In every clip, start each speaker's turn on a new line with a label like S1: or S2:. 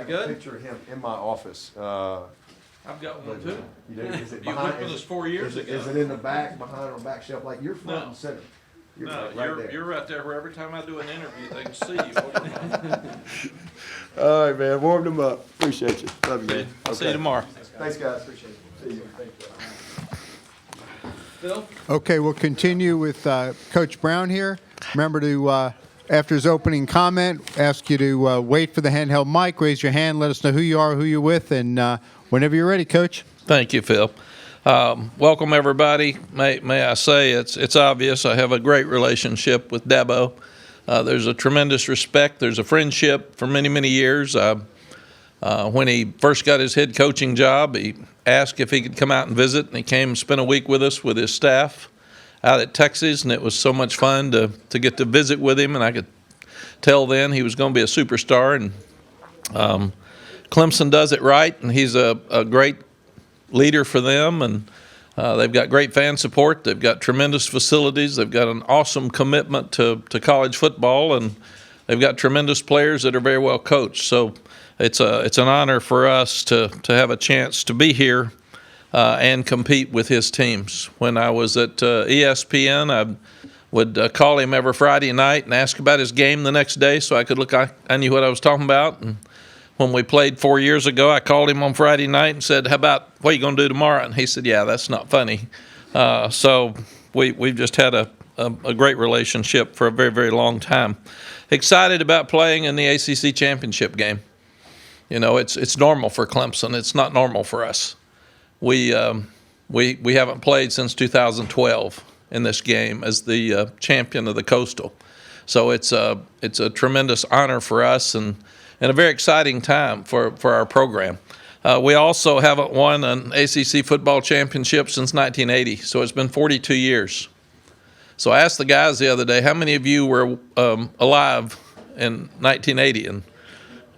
S1: Good.
S2: a picture of him in my office.
S1: I've got one too.
S2: You do? Is it
S1: You
S2: behind?
S1: went with us 4 years ago.
S2: Is it in the back, behind on the back shelf? Like you're front
S1: No.
S2: and center. You're
S1: No,
S2: like right there.
S1: you're right there where every time I do an interview, they can see you.
S2: All right, man. Warm them up. Appreciate you. Love you, man.
S1: I'll see you tomorrow.
S2: Thanks, guys. Appreciate it. See you.
S1: Phil?
S3: Okay, we'll continue with Coach Brown here. Remember to, after his opening comment, ask you to wait for the handheld mic, raise your hand, let us know who you are, who you're with, and whenever you're ready, Coach.
S1: Thank you, Phil. Welcome, everybody. May I say it's obvious I have a great relationship with Dabo. There's a tremendous respect. There's a friendship for many, many years. When he first got his head coaching job, he asked if he could come out and visit, and he came and spent a week with us with his staff out at Texas, and it was so much fun to get to visit with him, and I could tell then he was going to be a superstar. And Clemson does it right, and he's a great leader for them, and they've got great fan support. They've got tremendous facilities. They've got an awesome commitment to college football, and they've got tremendous players that are very well coached. So it's an honor for us to have a chance to be here and compete with his teams. When I was at ESPN, I would call him every Friday night and ask about his game the next day so I could look. I knew what I was talking about. And when we played 4 years ago, I called him on Friday night and said, "How about what are you going to do tomorrow?" And he said, "Yeah, that's not funny." So we've just had a great relationship for a very, very long time. Excited about playing in the ACC championship game. You know, it's normal for Clemson. It's not normal for us. We haven't played since 2012 in this game as the champion of the Coastal. So it's a tremendous honor for us and a very exciting time for our program. We also haven't won an ACC football championship since 1980, so it's been 42 years. So I asked the guys the other day, how many of you were alive in 1980? And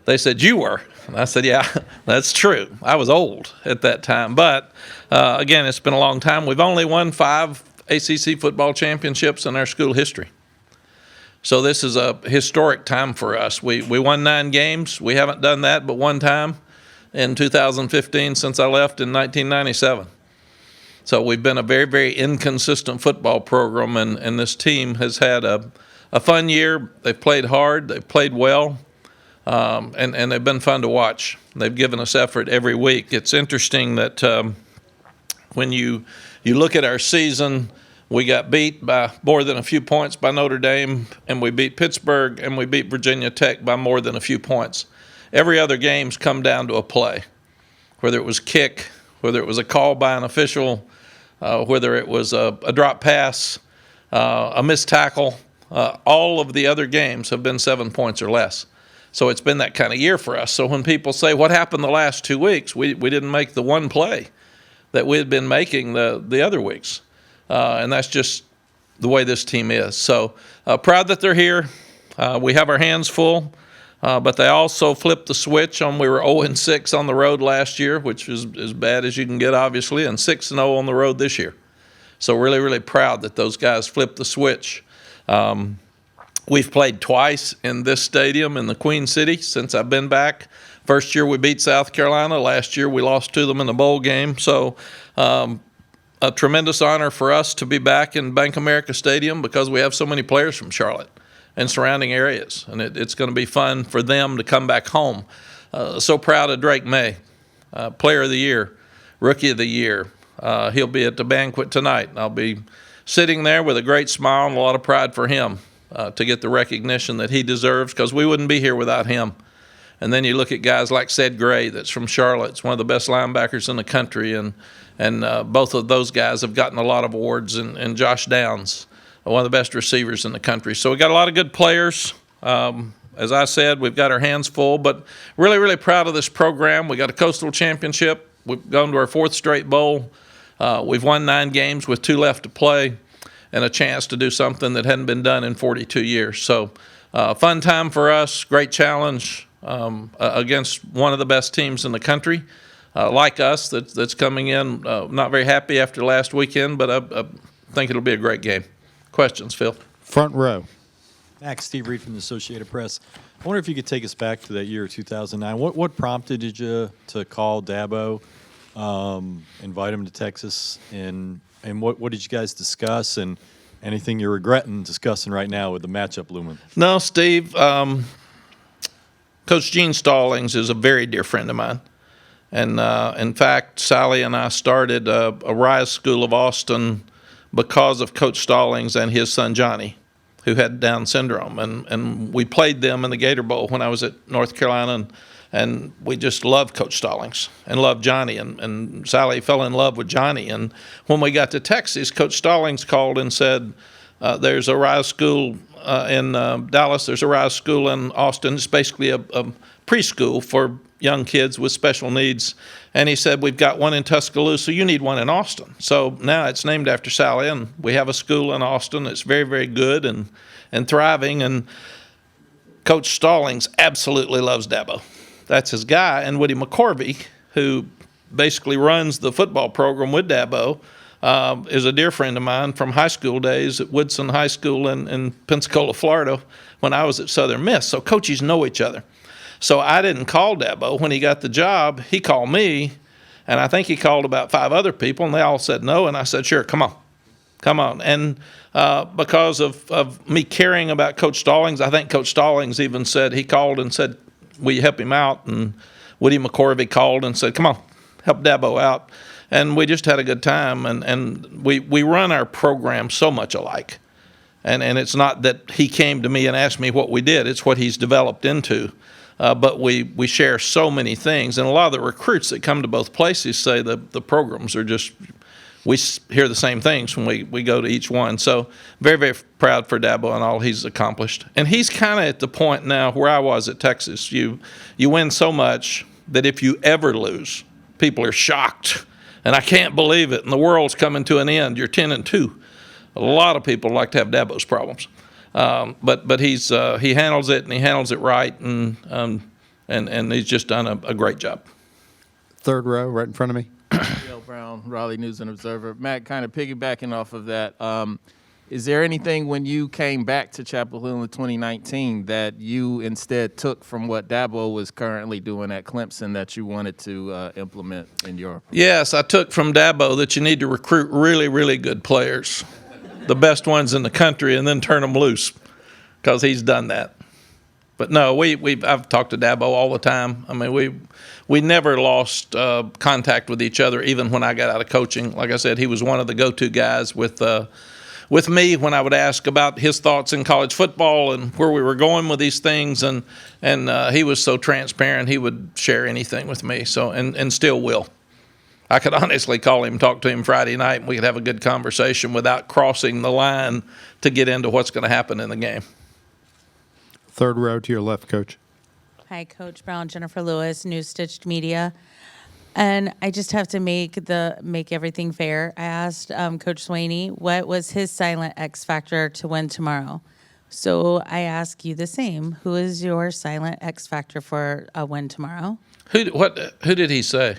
S1: they said, "You were." And I said, "Yeah, that's true. I was old at that time." But, again, it's been a long time. We've only won 5 ACC football championships in our school history. So this is a historic time for us. We won 9 games. We haven't done that but one time in 2015 since I left in 1997. So we've been a very, very inconsistent football program, and this team has had a fun year. They've played hard. They've played well. And they've been fun to watch. They've given us effort every week. It's interesting that when you look at our season, we got beat by more than a few points by Notre Dame, and we beat Pittsburgh, and we beat Virginia Tech by more than a few points. Every other game's come down to a play, whether it was kick, whether it was a call by an official, whether it was a drop pass, a missed tackle. All of the other games have been 7 points or less. So it's been that kind of year for us. So when people say, what happened the last 2 weeks? We didn't make the one play that we had been making the other weeks. And that's just the way this team is. So proud that they're here. We have our hands full. But they also flipped the switch on. We were 0-6 on the road last year, which is as bad as you can get, obviously, and 6-0 on the road this year. So really, really proud that those guys flipped the switch. We've played twice in this stadium in the Queen City since I've been back. First year we beat South Carolina. Last year we lost to them in the bowl game. So a tremendous honor for us to be back in Bank America Stadium because we have so many players from Charlotte and surrounding areas. And it's going to be fun for them to come back home. So proud of Drake May, Player of the Year, Rookie of the Year. He'll be at the banquet tonight. And I'll be sitting there with a great smile and a lot of pride for him. To get the recognition that he deserves, because we wouldn't be here without him. And then you look at guys like Ced Gray, that's from Charlotte. It's one of the best linebackers in the country, and both of those guys have gotten a lot of awards, and Josh Downs, one of the best receivers in the country. So we got a lot of good players. As I said, we've got our hands full, but really, really proud of this program. We got a Coastal Championship. We've gone to our 4th straight bowl. We've won 9 games with 2 left to play, and a chance to do something that hadn't been done in 42 years. So fun time for us, great challenge against one of the best teams in the country, like us, that's coming in not very happy after last weekend, but I think it'll be a great game. Questions, Phil?
S3: Front row.
S4: Mack, Steve Reed from the Associated Press. I wonder if you could take us back to that year of 2009. What prompted you to call Dabo, invite him to Texas, and what did you guys discuss, and anything you're regretting discussing right now with the matchup looming?
S1: No, Steve. Coach Gene Stallings is a very dear friend of mine. And in fact, Sally and I started a Rise School of Austin because of Coach Stallings and his son Johnny, who had Down syndrome. And we played them in the Gator Bowl when I was at North Carolina, and we just loved Coach Stallings and loved Johnny. And Sally fell in love with Johnny. And when we got to Texas, Coach Stallings called and said, there's a Rise School in Dallas, there's a Rise School in Austin. It's basically a preschool for young kids with special needs. And he said, we've got one in Tuscaloosa, you need one in Austin. So now it's named after Sally, and we have a school in Austin. It's very, very good and thriving. And Coach Stallings absolutely loves Dabo. That's his guy. And Woody McCorvey, who basically runs the football program with Dabo, is a dear friend of mine from high school days at Woodson High School in Pensacola, Florida, when I was at Southern Miss. So coaches know each other. So I didn't call Dabo. When he got the job, he called me, and I think he called about 5 other people, and they all said no. And I said, sure, come on. And because of me caring about Coach Stallings, I think Coach Stallings even said, he called and said, will you help him out? And Woody McCorvey called and said, come on, help Dabo out. And we just had a good time, and we run our program so much alike. And it's not that he came to me and asked me what we did. It's what he's developed into. But we share so many things. And a lot of the recruits that come to both places say the programs are just, we hear the same things when we go to each one. So very, very proud for Dabo and all he's accomplished. And he's kind of at the point now where I was at Texas. You win so much that if you ever lose, people are shocked. And I can't believe it. And the world's coming to an end. You're 10-2. A lot of people like to have Dabo's problems. But he handles it, and he handles it right, and he's just done a great job.
S3: Third row, right in front of me.
S5: Bill Brown, Raleigh News and Observer. Matt, kind of piggybacking off of that, is there anything when you came back to Chapel Hill in 2019 that you instead took from what Dabo was currently doing at Clemson that you wanted to implement in your?
S1: Yes, I took from Dabo that you need to recruit really, really good players, the best ones in the country, and then turn them loose, because he's done that. But no, I've talked to Dabo all the time. I mean, we never lost contact with each other, even when I got out of coaching. Like I said, he was one of the go-to guys with me when I would ask about his thoughts in college football and where we were going with these things. And he was so transparent, he would share anything with me. So and still will. I could honestly call him, talk to him Friday night, and we could have a good conversation without crossing the line to get into what's going to happen in the game.
S3: Third row to your left, Coach.
S6: Hi, Coach Brown, Jennifer Lewis, New Stitched Media. And I just have to make everything fair. I asked Coach Swaney what was his silent X factor to win tomorrow. So I ask you the same. Who is your silent X factor for a win tomorrow?
S1: Who did he say?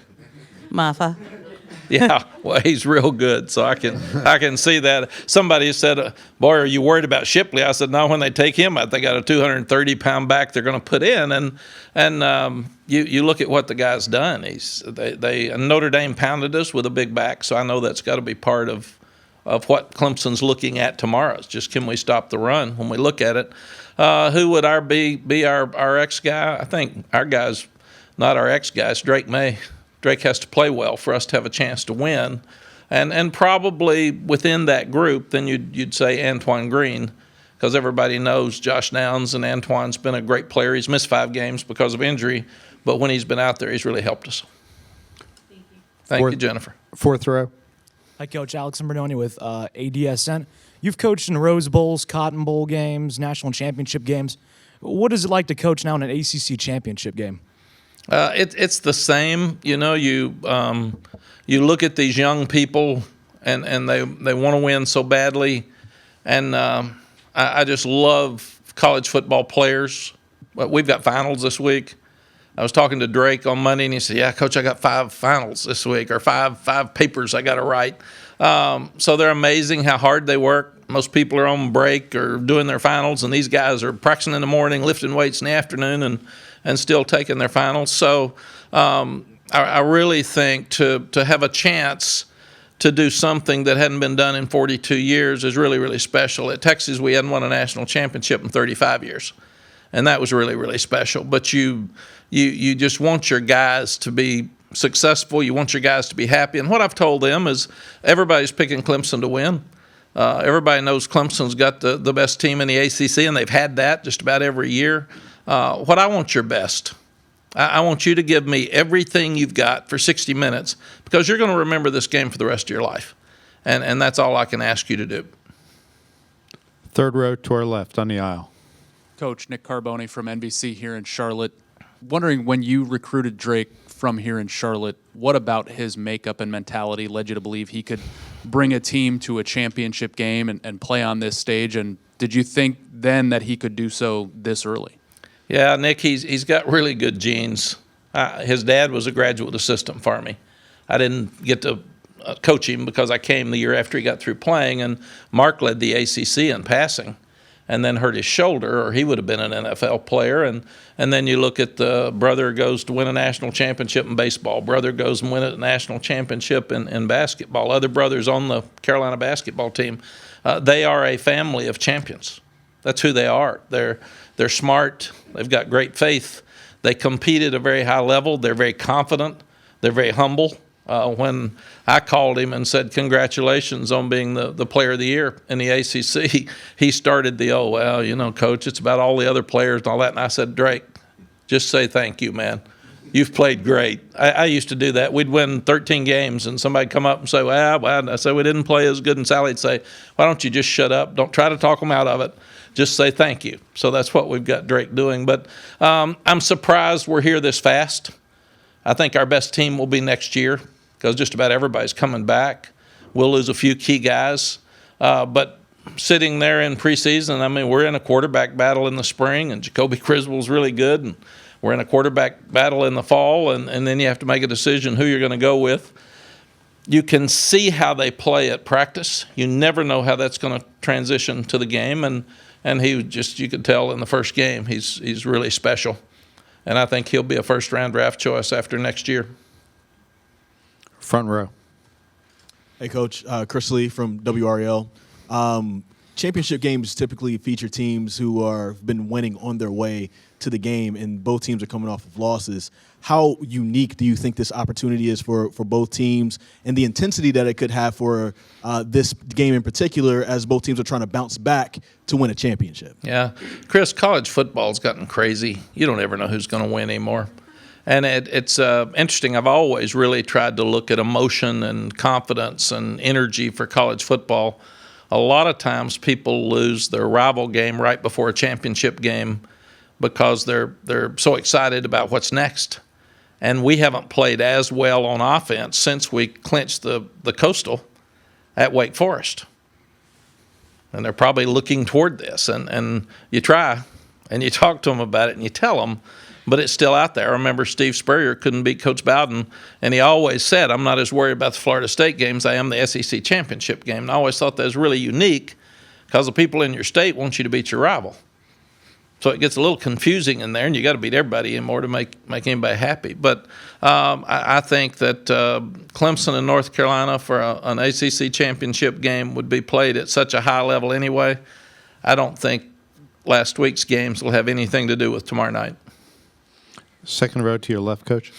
S6: Mafa.
S1: Yeah, well, he's real good, so I can see that. Somebody said, boy, are you worried about Shipley? I said, no, when they take him out, they got a 230-pound back they're going to put in. And you look at what the guy's done. Notre Dame pounded us with a big back, so I know that's got to be part of what Clemson's looking at tomorrow. It's just, can we stop the run when we look at it? Who would be our X guy? I think our guy's not our X guy. It's Drake May. Drake has to play well for us to have a chance to win. And probably within that group, then you'd say Antoine Green, because everybody knows Josh Downs, and Antoine's been a great player. He's missed 5 games because of injury, but when he's been out there, he's really helped us. Thank you, Jennifer.
S3: Fourth row.
S7: Hi, Coach. Alex Imbernoni with ADSN. You've coached in Rose Bowls, Cotton Bowl games, national championship games. What is it like to coach now in an ACC championship game?
S1: It's the same. You know, you look at these young people, and they want to win so badly. And I just love college football players. We've got finals this week. I was talking to Drake on Monday, and he said, yeah, Coach, I got 5 finals this week, or five papers I got to write. So they're amazing how hard they work. Most people are on break or doing their finals, and these guys are practicing in the morning, lifting weights in the afternoon, and still taking their finals. So I really think to have a chance to do something that hadn't been done in 42 years is really, really special. At Texas, we hadn't won a national championship in 35 years, and that was really, really special. But you just want your guys to be successful. You want your guys to be happy. And what I've told them is everybody's picking Clemson to win. Everybody knows Clemson's got the best team in the ACC, and they've had that just about every year. What I want your best. I want you to give me everything you've got for 60 minutes because you're going to remember this game for the rest of your life. And that's all I can ask you to do.
S3: Third row to our left on the aisle.
S8: Coach Nick Carboni from NBC here in Charlotte. Wondering, when you recruited Drake from here in Charlotte, what about his makeup and mentality led you to believe he could bring a team to a championship game and play on this stage? And did you think then that he could do so this early?
S1: Yeah, Nick, he's got really good genes. His dad was a graduate assistant for me. I didn't get to coach him because I came the year after he got through playing, and Mark led the ACC in passing and then hurt his shoulder, or he would have been an NFL player. And then you look at the brother goes to win a national championship in baseball. Brother goes and win a national championship in basketball. Other brothers on the Carolina basketball team. They are a family of champions. That's who they are. They're smart. They've got great faith. They compete at a very high level. They're very confident. They're very humble. When I called him and said, congratulations on being the player of the year in the ACC, he started Coach, it's about all the other players and all that. And I said, Drake, just say thank you, man. You've played great. I used to do that. We'd win 13 games, and somebody'd come up and say, well, I said we didn't play as good. And Sally'd say, why don't you just shut up? Don't try to talk them out of it. Just say thank you. So that's what we've got Drake doing. But I'm surprised we're here this fast. I think our best team will be next year because just about everybody's coming back. We'll lose a few key guys. But sitting there in preseason, I mean, we're in a quarterback battle in the spring, and Jacoby Criswell's really good. And we're in a quarterback battle in the fall, and then you have to make a decision who you're going to go with. You can see how they play at practice. You never know how that's going to transition to the game. And he just, you could tell in the first game, he's really special. And I think he'll be a first-round draft choice after next year.
S3: Front row.
S9: Hey, Coach. Chris Lee from WRL. Championship games typically feature teams who have been winning on their way to the game, and both teams are coming off of losses. How unique do you think this opportunity is for both teams, and the intensity that it could have for this game in particular, as both teams are trying to bounce back to win a championship?
S1: Yeah. Chris, college football's gotten crazy. You don't ever know who's going to win anymore. And it's interesting. I've always really tried to look at emotion and confidence and energy for college football. A lot of times people lose their rival game right before a championship game because they're so excited about what's next. And we haven't played as well on offense since we clinched the Coastal at Wake Forest. And they're probably looking toward this. And you try, and you talk to them about it, and you tell them, but it's still out there. I remember Steve Spurrier couldn't beat Coach Bowden, and he always said, I'm not as worried about the Florida State games as I am the SEC championship game. And I always thought that was really unique because the people in your state want you to beat your rival. So it gets a little confusing in there, and you got to beat everybody in order to make anybody happy. But I think that Clemson and North Carolina for an ACC championship game would be played at such a high level anyway. I don't think last week's games will have anything to do with tomorrow night.
S3: Second row to your left, Coach.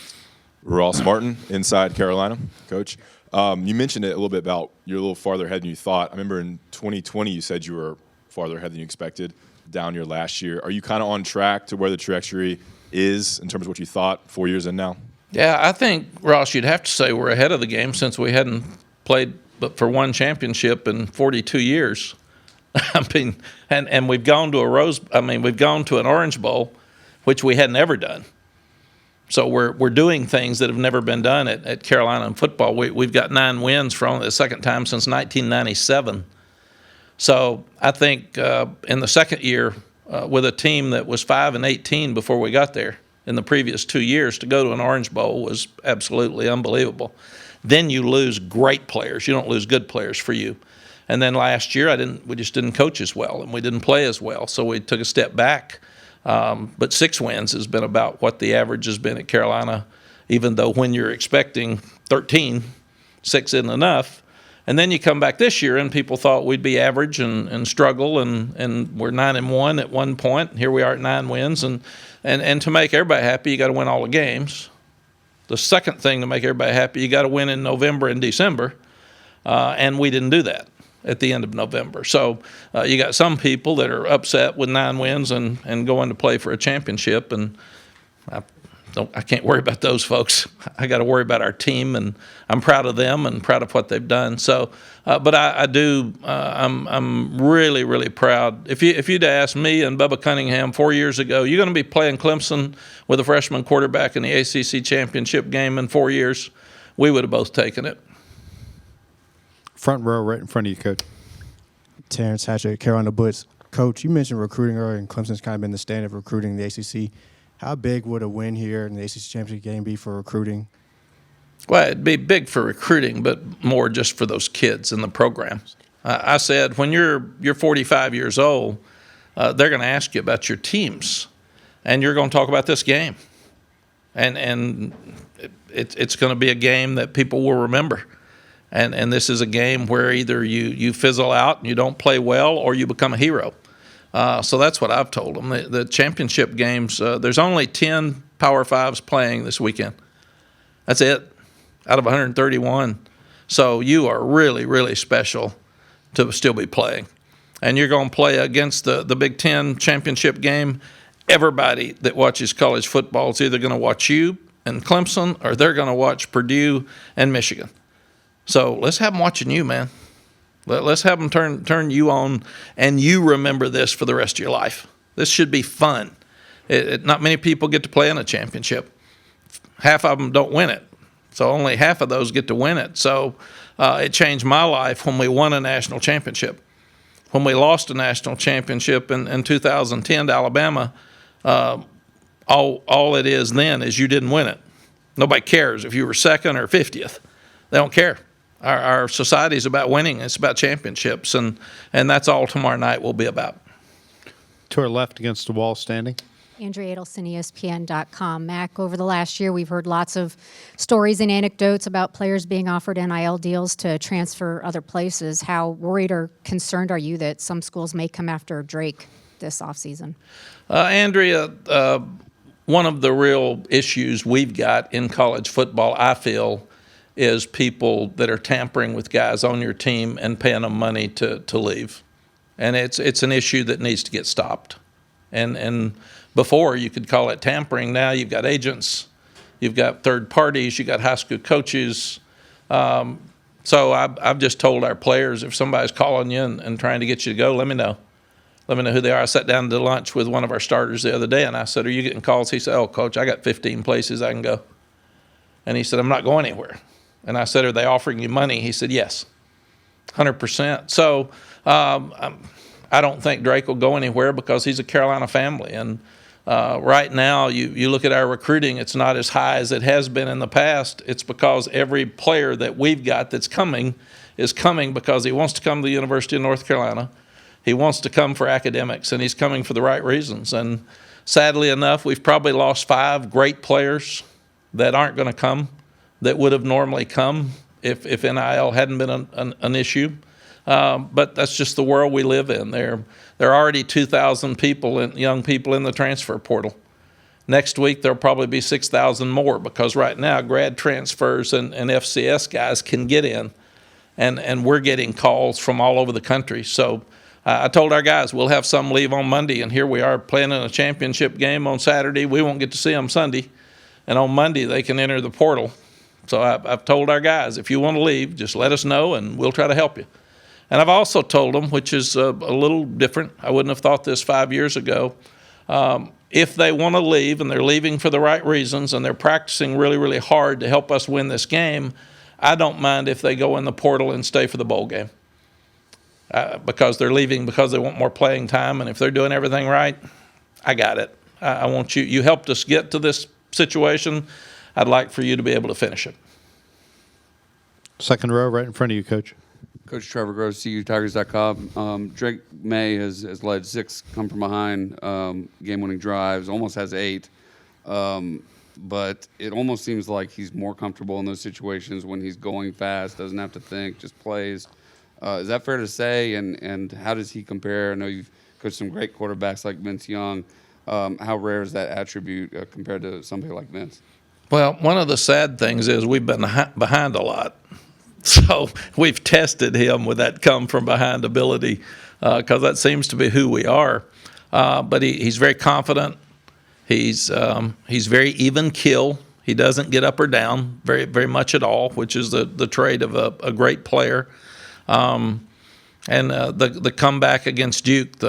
S10: Ross Martin, inside Carolina, Coach. You mentioned it a little bit about you're a little farther ahead than you thought. I remember in 2020 you said you were farther ahead than you expected down your last year. Are you kind of on track to where the trajectory is in terms of what you thought 4 years in now?
S1: Yeah, I think, Ross, you'd have to say we're ahead of the game since we hadn't played but for one championship in 42 years. I mean, and we've gone to we've gone to an Orange Bowl, which we had never done. So we're doing things that have never been done at Carolina in football. We've got 9 wins for only the second time since 1997. So I think in the second year with a team that was 5-18 before we got there in the previous 2 years, to go to an Orange Bowl was absolutely unbelievable. Then you lose great players. You don't lose good players for you. And then last year, we just didn't coach as well, and we didn't play as well, so we took a step back. But 6 wins has been about what the average has been at Carolina, even though when you're expecting 13, 6 isn't enough. And then you come back this year, and people thought we'd be average and struggle, and we're 9-1 at one point. And here we are at 9 wins, and to make everybody happy, you got to win all the games. The second thing to make everybody happy, you got to win in November and December, and we didn't do that at the end of November. So you got some people that are upset with 9 wins and going to play for a championship, and I can't worry about those folks. I got to worry about our team, and I'm proud of them and proud of what they've done. So, but I'm really, really proud. If you'd asked me and Bubba Cunningham 4 years ago, you're going to be playing Clemson with a freshman quarterback in the ACC championship game in 4 years, we would have both taken it.
S3: Front row, right in front of you, Coach.
S11: Terrence Hatchett, Carolina Blitz. Coach, you mentioned recruiting earlier, and Clemson's kind of been the standard of recruiting in the ACC. How big would a win here in the ACC championship game be for recruiting?
S1: Well, it'd be big for recruiting, but more just for those kids in the program. I said, when you're 45 years old, they're going to ask you about your teams, and you're going to talk about this game. And it's going to be a game that people will remember. And this is a game where either you fizzle out and you don't play well, or you become a hero. So that's what I've told them. The championship games, there's only 10 Power Fives playing this weekend. That's it, out of 131. So you are really, really special to still be playing. And you're going to play against the Big Ten championship game. Everybody that watches college football is either going to watch you and Clemson, or they're going to watch Purdue and Michigan. So let's have them watching you, man. Let's have them turn you on, and you remember this for the rest of your life. This should be fun. Not many people get to play in a championship. Half of them don't win it, so only half of those get to win it. So it changed my life when we won a national championship. When we lost a national championship in 2010 to Alabama, all it is then is you didn't win it. Nobody cares if you were second or 50th. They don't care. Our society is about winning. It's about championships, and that's all tomorrow night will be about.
S3: To our left against the wall standing.
S12: Andrea Adelson, ESPN.com. Mack, over the last year, we've heard lots of stories and anecdotes about players being offered NIL deals to transfer other places. How worried or concerned are you that some schools may come after Drake this offseason?
S1: Andrea, one of the real issues we've got in college football, I feel, is people that are tampering with guys on your team and paying them money to leave. And it's an issue that needs to get stopped. And before you could call it tampering. Now you've got agents, you've got third parties, you've got high school coaches. So I've just told our players, if somebody's calling you and trying to get you to go, let me know. Let me know who they are. I sat down to lunch with one of our starters the other day, and I said, are you getting calls? He said, oh, Coach, I got 15 places I can go. And he said, I'm not going anywhere. And I said, are they offering you money? He said, yes, 100%. So I don't think Drake will go anywhere because he's a Carolina family. And right now, you look at our recruiting, it's not as high as it has been in the past. It's because every player that we've got that's coming is coming because he wants to come to the University of North Carolina. He wants to come for academics, and he's coming for the right reasons. And sadly enough, we've probably lost 5 great players that aren't going to come, that would have normally come if NIL hadn't been an issue. But that's just the world we live in. There are already 2,000 young people in the transfer portal. Next week, there'll probably be 6,000 more because right now grad transfers and FCS guys can get in, and we're getting calls from all over the country. So I told our guys we'll have some leave on Monday, and here we are playing in a championship game on Saturday. We won't get to see them Sunday, and on Monday they can enter the portal. So I've told our guys, if you want to leave, just let us know, and we'll try to help you. And I've also told them, which is a little different, I wouldn't have thought this 5 years ago, if they want to leave and they're leaving for the right reasons and they're practicing really, really hard to help us win this game, I don't mind if they go in the portal and stay for the bowl game. Because they're leaving because they want more playing time, and if they're doing everything right, I got it. I want you. You helped us get to this situation. I'd like for you to be able to finish it.
S3: Second row, right in front of you, Coach.
S13: Coach Trevor Gross, CUTigers.com. Drake May has led 6 come from behind game-winning drives, almost has 8. But it almost seems like he's more comfortable in those situations when he's going fast, doesn't have to think, just plays. Is that fair to say? And how does he compare? I know you've coached some great quarterbacks like Vince Young. How rare is that attribute compared to somebody like Vince?
S1: Well, one of the sad things is we've been behind a lot. So we've tested him with that come from behind ability because that seems to be who we are. But he's very confident. He's very even kill. He doesn't get up or down very, very much at all, which is the trait of a great player. And the comeback against Duke,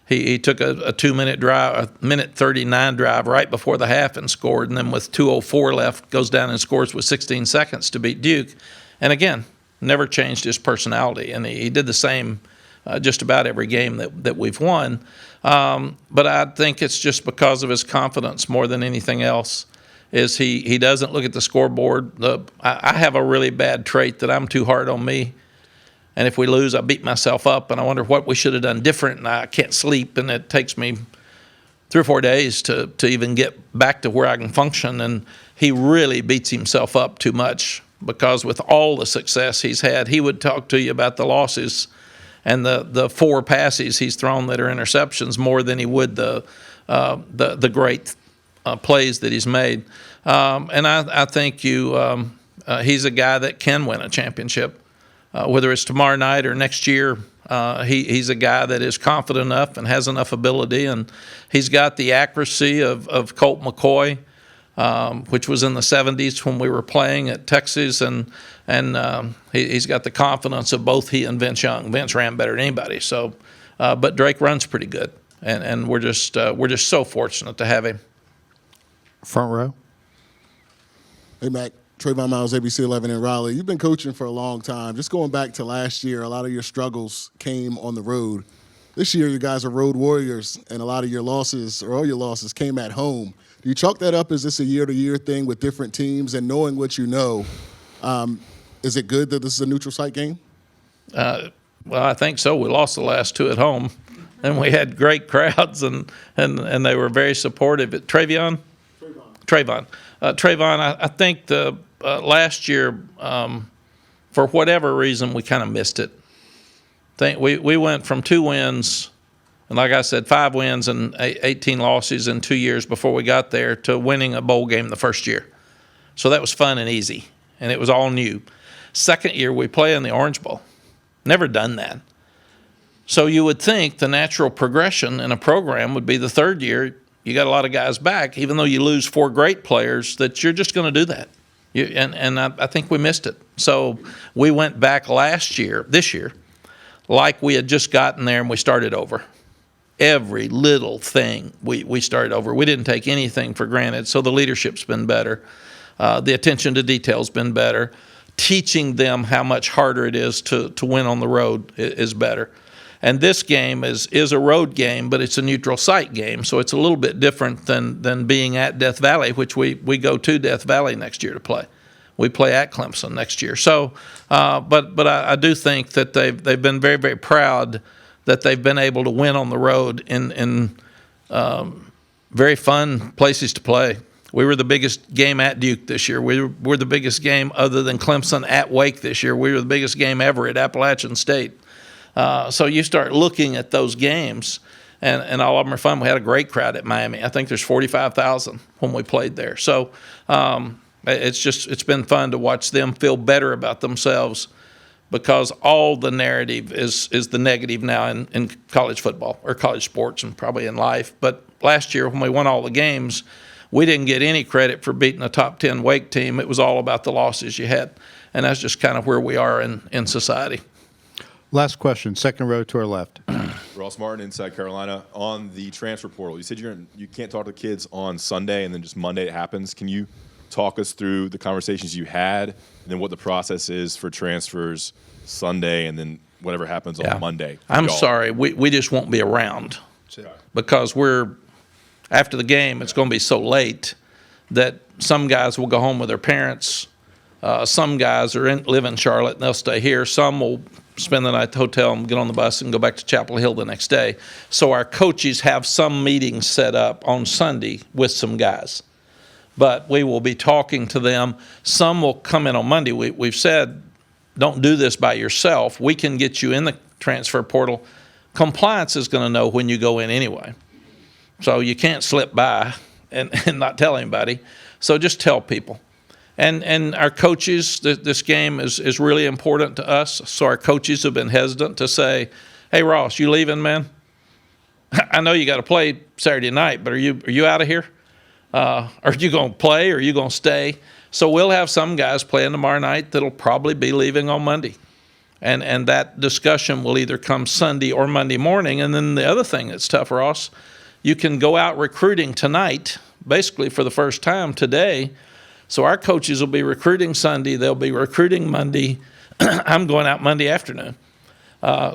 S1: he took a 2-minute drive, a minute 39 drive right before the half and scored, and then with 2:04 left, goes down and scores with 16 seconds to beat Duke. And again, never changed his personality, and he did the same just about every game that we've won. But I think it's just because of his confidence more than anything else. Is he doesn't look at the scoreboard. I have a really bad trait that I'm too hard on me. And if we lose, I beat myself up, and I wonder what we should have done different, and I can't sleep, and it takes me 3 or 4 days to even get back to where I can function. And he really beats himself up too much because with all the success he's had, he would talk to you about the losses and the 4 passes he's thrown that are interceptions more than he would the great plays that he's made. And I think he's a guy that can win a championship. Whether it's tomorrow night or next year, he's a guy that is confident enough and has enough ability, and he's got the accuracy of Colt McCoy, which was in the 70s when we were playing at Texas, and he's got the confidence of both he and Vince Young. Vince ran better than anybody, so but Drake runs pretty good, and we're just so fortunate to have him.
S3: Front row.
S14: Hey, Mack. Trayvon Miles, ABC 11 in Raleigh. You've been coaching for a long time. Just going back to last year, a lot of your struggles came on the road. This year, you guys are road warriors, and a lot of your losses, or all your losses, came at home. Do you chalk that up as this a year-to-year thing with different teams? And knowing what you know, is it good that this is a neutral site game?
S1: Well, I think so. We lost the last 2 at home, and we had great crowds, and they were very supportive. Trayvon, I think the last year, for whatever reason, we kind of missed it. We went from 2 wins, and like I said, 5 wins and 18 losses in 2 years before we got there to winning a bowl game the first year. So that was fun and easy, and it was all new. Second year, we play in the Orange Bowl. Never done that. So you would think the natural progression in a program would be the third year, you got a lot of guys back, even though you lose 4 great players, that you're just going to do that. And I think we missed it. So we went back this year, like we had just gotten there and we started over. Every little thing we started over. We didn't take anything for granted. So the leadership's been better. The attention to detail's been better. Teaching them how much harder it is to win on the road is better. And this game is a road game, but it's a neutral site game, so it's a little bit different than being at Death Valley, which we go to Death Valley next year to play. We play at Clemson next year. So, but I do think that they've been very, very proud that they've been able to win on the road in very fun places to play. We were the biggest game at Duke this year. We were the biggest game other than Clemson at Wake this year. We were the biggest game ever at Appalachian State. So you start looking at those games, and all of them are fun. We had a great crowd at Miami. I think there's 45,000 when we played there. So it's been fun to watch them feel better about themselves because all the narrative is the negative now in college football or college sports and probably in life. But last year when we won all the games, we didn't get any credit for beating a top 10 Wake team. It was all about the losses you had, and that's just kind of where we are in society.
S3: Last question, second row to our left.
S10: Ross Martin, Inside Carolina. On the transfer portal, you said you can't talk to kids on Sunday and then just Monday it happens. Can you talk us through the conversations you had and then what the process is for transfers Sunday and then whatever happens on Monday?
S1: I'm sorry. We just won't be around because after the game, it's going to be so late that some guys will go home with their parents Some guys live in Charlotte and they'll stay here. Some will spend the night at the hotel and get on the bus and go back to Chapel Hill the next day. So our coaches have some meetings set up on Sunday with some guys. But we will be talking to them. Some will come in on Monday. We've said, don't do this by yourself. We can get you in the transfer portal. Compliance is going to know when you go in anyway. So you can't slip by and not tell anybody. So just tell people. And our coaches, this game is really important to us. So our coaches have been hesitant to say, hey, Ross, you leaving, man? I know you got to play Saturday night, but are you out of here? Are you going to play or are you going to stay? So we'll have some guys playing tomorrow night that'll probably be leaving on Monday. And that discussion will either come Sunday or Monday morning. And then the other thing that's tough, Ross, you can go out recruiting tonight, basically for the first time today. So our coaches will be recruiting Sunday. They'll be recruiting Monday. I'm going out Monday afternoon.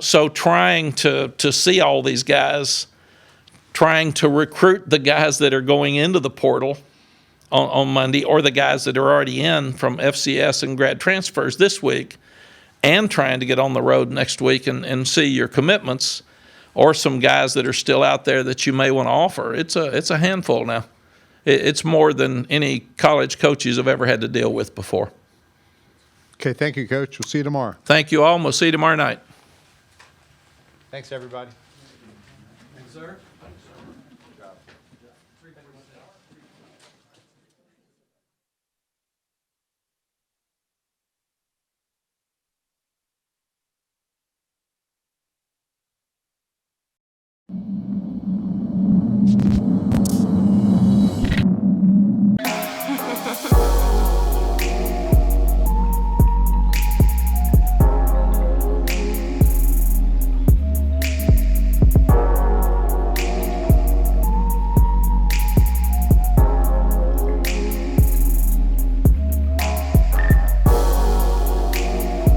S1: So trying to see all these guys, trying to recruit the guys that are going into the portal on Monday or the guys that are already in from FCS and grad transfers this week, and trying to get on the road next week and see your commitments or some guys that are still out there that you may want to offer. It's a handful now. It's more than any college coaches have ever had to deal with before.
S3: Okay, thank you, Coach. We'll see you tomorrow.
S1: Thank you all, and we'll see you tomorrow night.
S3: Thanks, everybody.
S4: Thanks, sir.